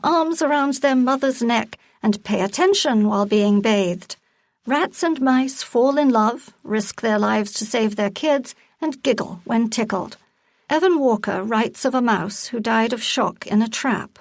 arms around their mother's neck and pay attention while being bathed. Rats and mice fall in love, risk their lives to save their kids, and giggle when tickled. Evan Walker writes of a mouse who died of shock in a trap.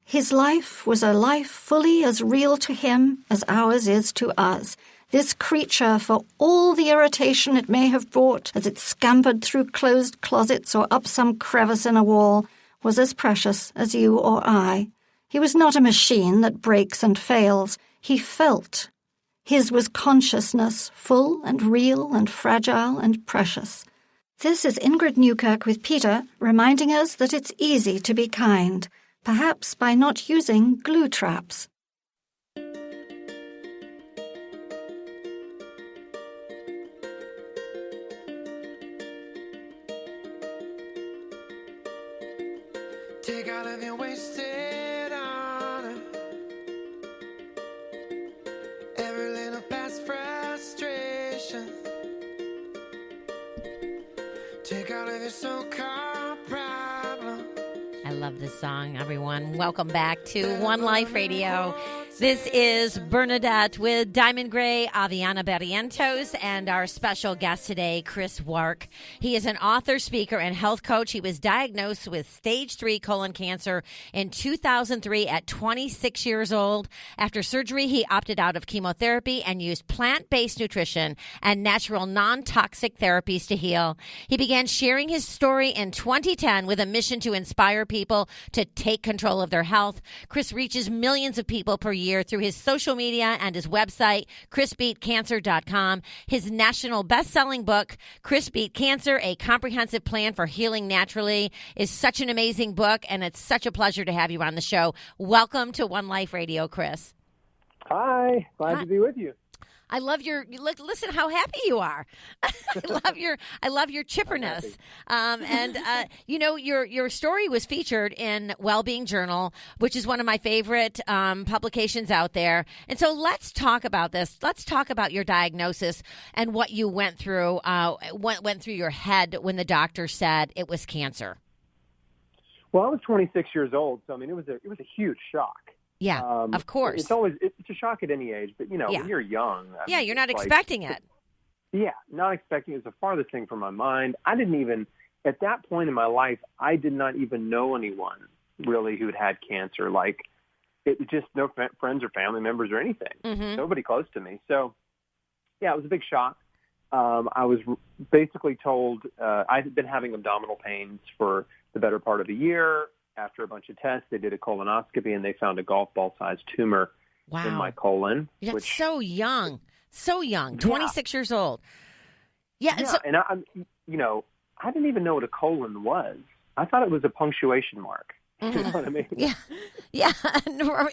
His life was a life fully as real to him as ours is to us. This creature, for all the irritation it may have brought as it scampered through closed closets or up some crevice in a wall, was as precious as you or I. He was not a machine that breaks and fails. He felt. His was consciousness, full and real and fragile and precious. This is Ingrid Newkirk with Peter, reminding us that it's easy to be kind, perhaps by not using glue traps. Take all of your wasted honor, every little past frustration. Take all of your so-called problems. I love this song, everyone. Welcome back to One Life Radio. This is Bernadette with Diamond Gray, Aviana Barrientos, and our special guest today, Chris Wark. He is an author, speaker, and health coach. He was diagnosed with stage 3 colon cancer in 2003 at 26 years old. After surgery, he opted out of chemotherapy and used plant-based nutrition and natural non-toxic therapies to heal. He began sharing his story in 2010 with a mission to inspire people to take control of their health. Chris reaches millions of people per year through his social media and his website, chrisbeatcancer.com. His national best-selling book, Chris Beat Cancer, A Comprehensive Plan for Healing Naturally, is such an amazing book, and it's such a pleasure to have you on the show. Welcome to One Life Radio, Chris. Hi, glad to be with you. I love listen how happy you are. I love your chipperness. Your story was featured in Wellbeing Journal, which is one of my favorite publications out there. And so let's talk about this. Let's talk about your diagnosis and what you went through, went through your head when the doctor said it was cancer. Well, I was 26 years old, so I mean it was a huge shock. Yeah, of course. It's a shock at any age, but when you're young. You're not expecting it. Yeah, not expecting it. It's the farthest thing from my mind. I didn't even, at that point in my life, I did not even know anyone really who'd had cancer. Like, it was just no friends or family members or anything. Mm-hmm. Nobody close to me. So, yeah, it was a big shock. I was basically told I had been having abdominal pains for the better part of a year. After a bunch of tests, they did a colonoscopy, and they found a golf ball-sized tumor in my colon. That's so young, 26 years old. Yeah, and I didn't even know what a colon was. I thought it was a punctuation mark. Mm-hmm. You know what I mean? Yeah,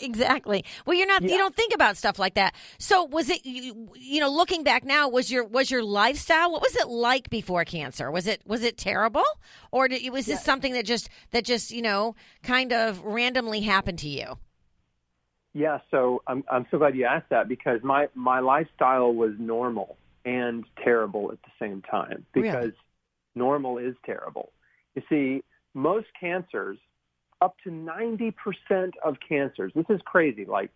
exactly. Well, you don't think about stuff like that. So was it, looking back now, was your lifestyle, what was it like before cancer? Was it terrible? Or was this something that just kind of randomly happened to you? Yeah, so I'm so glad you asked that, because my lifestyle was normal and terrible at the same time, because normal is terrible. You see, most cancers, up to 90% of cancers, this is crazy, like,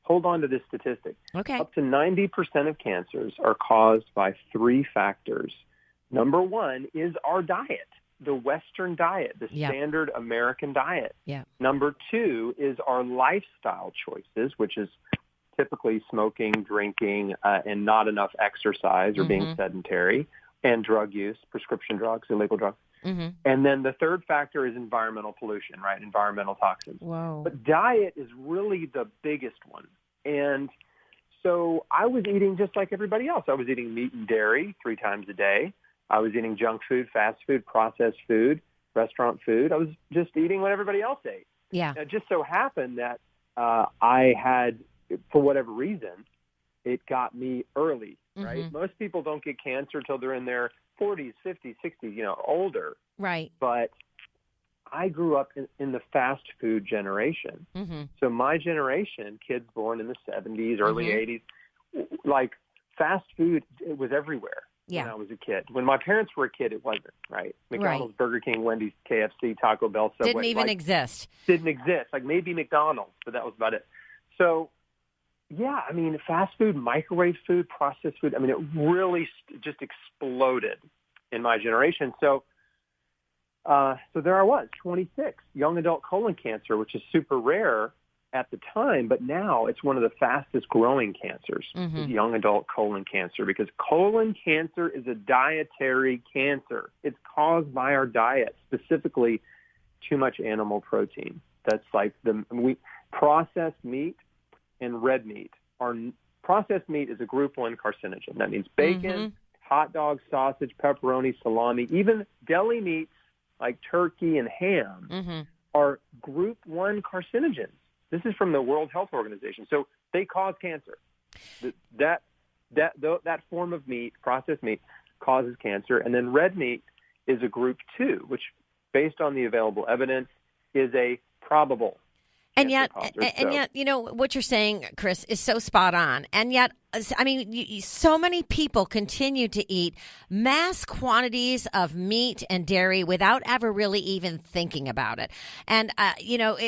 hold on to this statistic. Okay. Up to 90% of cancers are caused by 3 factors. Number 1 is our diet, the Western diet, the standard American diet. Yeah. Number 2 is our lifestyle choices, which is typically smoking, drinking, and not enough exercise or being sedentary, and drug use, prescription drugs, illegal drugs. Mm-hmm. And then the third factor is environmental pollution, right? Environmental toxins. Whoa. But diet is really the biggest one. And so I was eating just like everybody else. I was eating meat and dairy 3 times a day. I was eating junk food, fast food, processed food, restaurant food. I was just eating what everybody else ate. Yeah. It just so happened that I had, for whatever reason, it got me early, right? Mm-hmm. Most people don't get cancer until they're in their 40s, 50s, 60s, older. Right. But I grew up in the fast food generation. Mm-hmm. So my generation, kids born in the 70s, early 80s, like fast food, it was everywhere. Yeah. when I was a kid. When my parents were a kid, it wasn't, right? McDonald's, Burger King, Wendy's, KFC, Taco Bell, Subway. Didn't even exist. Didn't exist. Like maybe McDonald's, but that was about it. So, yeah, I mean, fast food, microwave food, processed food, I mean, it really just exploded in my generation. So there I was, 26, young adult colon cancer, which is super rare at the time, but now it's one of the fastest growing cancers, is young adult colon cancer, because colon cancer is a dietary cancer. It's caused by our diet, specifically too much animal protein. That's like processed meat and red meat. Processed meat is a group 1 carcinogen. That means bacon, hot dogs, sausage, pepperoni, salami, even deli meats like turkey and ham are group 1 carcinogens. This is from the World Health Organization. So they cause cancer. That form of meat, processed meat, causes cancer. And then red meat is a group 2, which, based on the available evidence, is a probable And yet, causer. you know, what you're saying, Chris, is so spot on. And yet, I mean, so many people continue to eat mass quantities of meat and dairy without ever really even thinking about it. And, you know,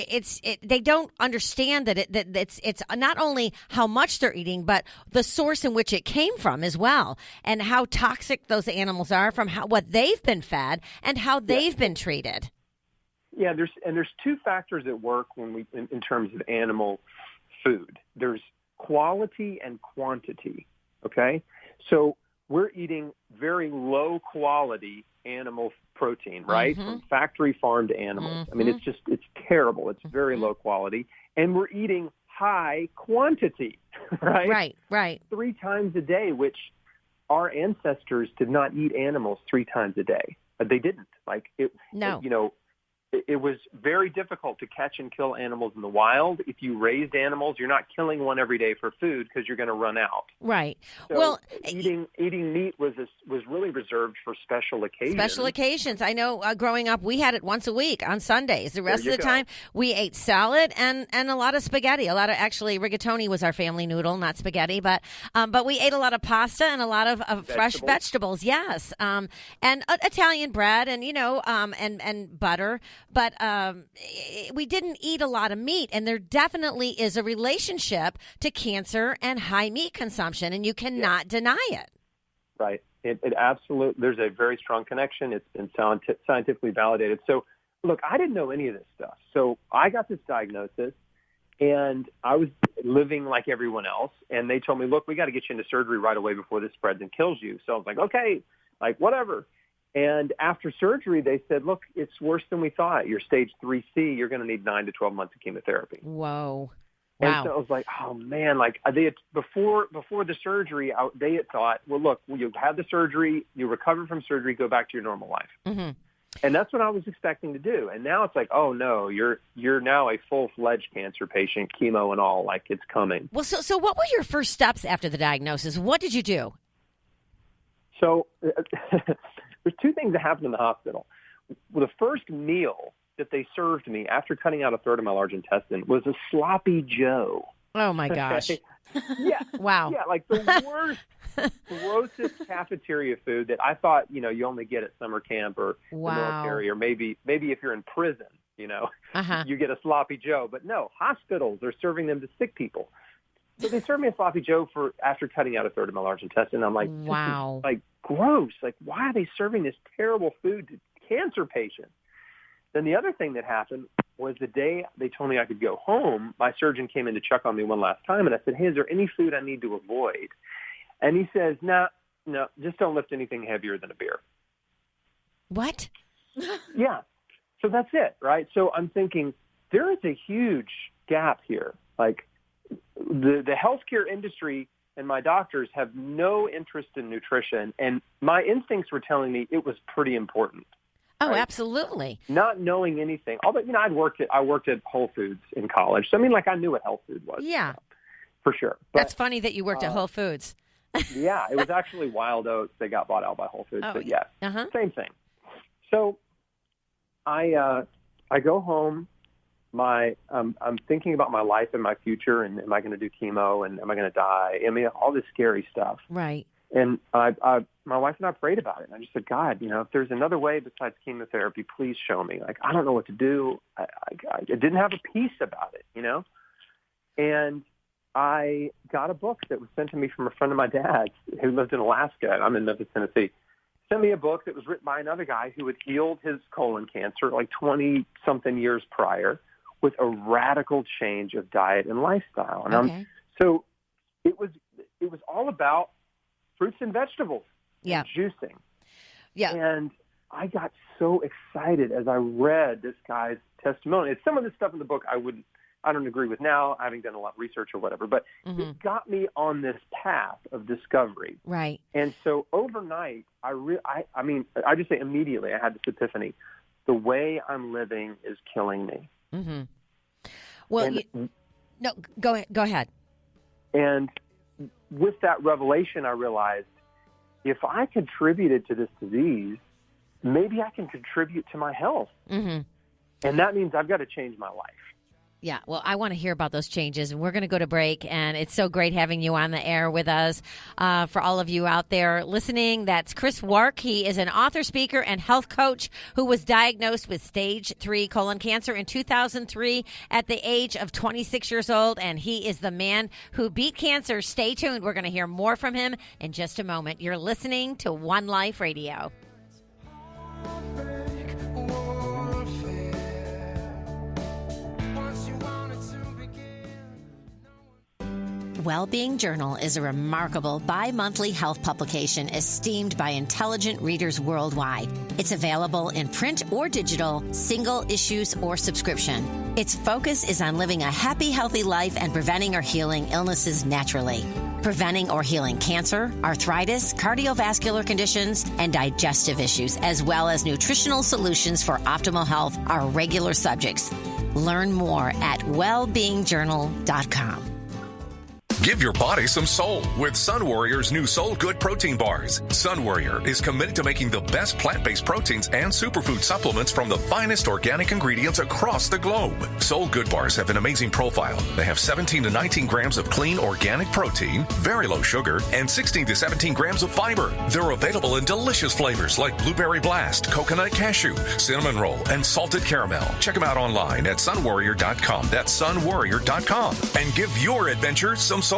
they don't understand that it's not only how much they're eating, but the source in which it came from as well, and how toxic those animals are from what they've been fed and how they've been treated. Yeah, there's 2 factors at work when in terms of animal food. There's quality and quantity, okay? So we're eating very low quality animal protein, right? From factory farmed animals. I mean, it's terrible. It's very low quality. And we're eating high quantity, right? Right. 3 times a day, which our ancestors did not eat animals 3 times a day. They didn't. It was very difficult to catch and kill animals in the wild. If you raised animals, you're not killing one every day for food because you're going to run out. Right. So well, eating meat was really reserved for special occasions. Special occasions. I know growing up, we had it once a week on Sundays. The rest of the time, we ate salad and a lot of spaghetti. Actually, rigatoni was our family noodle, not spaghetti. But we ate a lot of pasta and a lot of fresh vegetables. Yes. And Italian bread and, and butter. But we didn't eat a lot of meat, and there definitely is a relationship to cancer and high meat consumption, and you cannot deny it. Right. It absolutely, there's a very strong connection. It's been scientifically validated. So, look, I didn't know any of this stuff. So I got this diagnosis, and I was living like everyone else, and they told me, look, we got to get you into surgery right away before this spreads and kills you. So I was like, okay, like whatever. And after surgery, they said, look, it's worse than we thought. You're stage 3C. You're going to need 9 to 12 months of chemotherapy. Whoa. And wow. so I was like, oh, man, like they had, before the surgery, they had thought, well, look, you had the surgery, you recover from surgery, go back to your normal life. Mm-hmm. And that's what I was expecting to do. And now it's like, oh, no, you're now a full-fledged cancer patient, chemo and all, like it's coming. Well, so what were your first steps after the diagnosis? What did you do? So there's 2 things that happened in the hospital. Well, the first meal that they served me after cutting out a third of my large intestine was a sloppy Joe. Oh, my gosh. Yeah. Wow. Yeah, like the worst, grossest cafeteria food that I thought, you only get at summer camp or the military, or maybe if you're in prison, you get a sloppy Joe. But no, hospitals are serving them to sick people. So they served me a sloppy Joe after cutting out a third of my large intestine. I'm like, wow. This is, like, gross. Like, why are they serving this terrible food to cancer patients? Then the other thing that happened was the day they told me I could go home, my surgeon came in to check on me one last time, and I said, hey, is there any food I need to avoid? And he says, no, just don't lift anything heavier than a beer. What? Yeah. So that's it, right? So I'm thinking there is a huge gap here. Like, the healthcare industry and my doctors have no interest in nutrition, and my instincts were telling me it was pretty important. Oh, right? Absolutely. Not knowing anything. Although, I worked at Whole Foods in college. So, I knew what health food was. Yeah. For sure. But, that's funny that you worked at Whole Foods. Yeah, it was actually Wild Oats. They got bought out by Whole Foods, but yeah, same thing. So I go home. I'm thinking about my life and my future, and am I going to do chemo, and am I going to die? All this scary stuff. Right. And I my wife and I prayed about it. And I just said, God, if there's another way besides chemotherapy, please show me. Like, I don't know what to do. I didn't have a peace about it, And I got a book that was sent to me from a friend of my dad's who lived in Alaska. I'm in Memphis, Tennessee. Sent me a book that was written by another guy who had healed his colon cancer like 20-something years prior with a radical change of diet and lifestyle. And so it was all about fruits and vegetables. Yeah. Juicing. Yeah. And I got so excited as I read this guy's testimony. And some of the stuff in the book I don't agree with now, having done a lot of research or whatever, but it got me on this path of discovery. Right. And so overnight, I just say immediately I had this epiphany. The way I'm living is killing me. Mm-hmm. Well, go ahead. And with that revelation, I realized, if I contributed to this disease, maybe I can contribute to my health. Mm-hmm. And that means I've got to change my life. Yeah, well, I want to hear about those changes, and we're going to go to break, and it's so great having you on the air with us. For all of you out there listening, that's Chris Wark. He is an author, speaker, and health coach who was diagnosed with stage 3 colon cancer in 2003 at the age of 26 years old, and he is the man who beat cancer. Stay tuned. We're going to hear more from him in just a moment. You're listening to One Life Radio. Wellbeing Journal is a remarkable bi-monthly health publication esteemed by intelligent readers worldwide. It's available in print or digital, single issues or subscription. Its focus is on living a happy, healthy life and preventing or healing illnesses naturally. Preventing or healing cancer, arthritis, cardiovascular conditions, and digestive issues, as well as nutritional solutions for optimal health, are regular subjects. Learn more at wellbeingjournal.com. Give your body some soul with Sun Warrior's new Soul Good protein bars. Sun Warrior is committed to making the best plant-based proteins and superfood supplements from the finest organic ingredients across the globe. Soul Good bars have an amazing profile. They have 17 to 19 grams of clean organic protein, very low sugar, and 16 to 17 grams of fiber. They're available in delicious flavors like Blueberry Blast, Coconut Cashew, Cinnamon Roll, and Salted Caramel. Check them out online at sunwarrior.com. That's sunwarrior.com. And give your adventure some soul.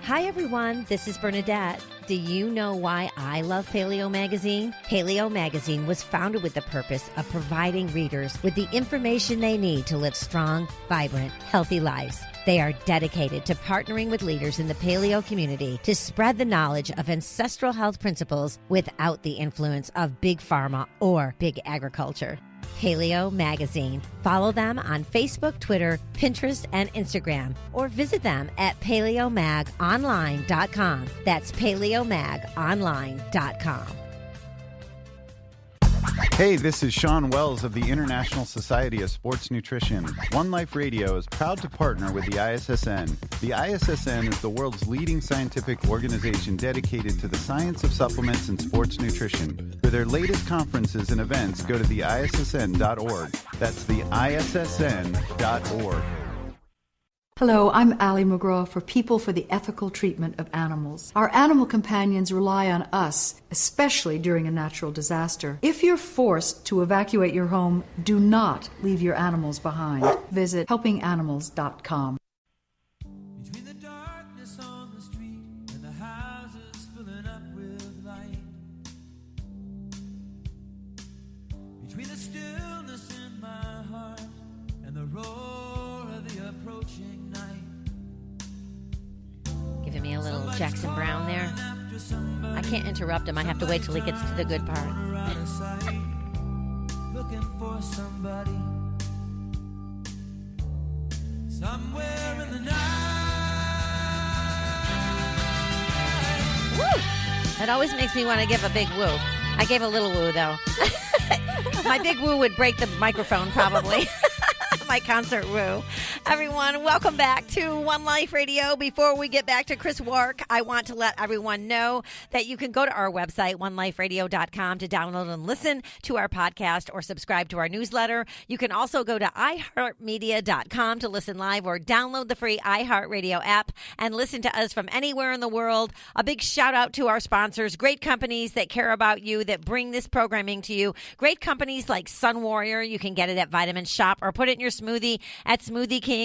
Hi, everyone. This is Bernadette. Do you know why I love Paleo Magazine? Paleo Magazine was founded with the purpose of providing readers with the information they need to live strong, vibrant, healthy lives. They are dedicated to partnering with leaders in the paleo community to spread the knowledge of ancestral health principles without the influence of big pharma or big agriculture. Paleo Magazine. Follow them on Facebook, Twitter, Pinterest, and Instagram, or visit them at paleomagonline.com. That's paleomagonline.com. Hey, this is Sean Wells of the International Society of Sports Nutrition. One Life Radio is proud to partner with the ISSN. The ISSN is the world's leading scientific organization dedicated to the science of supplements and sports nutrition. For their latest conferences and events, go to the ISSN.org. That's the ISSN.org. Hello, I'm Allie McGraw for People for the Ethical Treatment of Animals. Our animal companions rely on us, especially during a natural disaster. If you're forced to evacuate your home, do not leave your animals behind. Visit helpinganimals.com. Between the darkness on the street and the houses filling up with light, between the stillness in my heart and the roar of the approaching night. Giving me a little Jackson Brown there. I can't interrupt him. I have to wait till he gets to the good part. Looking for somebody somewhere in the night. Woo! That always makes me want to give a big woo. I gave a little woo, though. My big woo would break the microphone, probably. My concert woo. Everyone, welcome back to One Life Radio. Before we get back to Chris Wark, I want to let everyone know that you can go to our website, oneliferadio.com, to download and listen to our podcast or subscribe to our newsletter. You can also go to iHeartMedia.com to listen live or download the free iHeartRadio app and listen to us from anywhere in the world. A big shout out to our sponsors, great companies that care about you, that bring this programming to you. Great companies like Sun Warrior. You can get it at Vitamin Shop or put it in your smoothie at Smoothie King.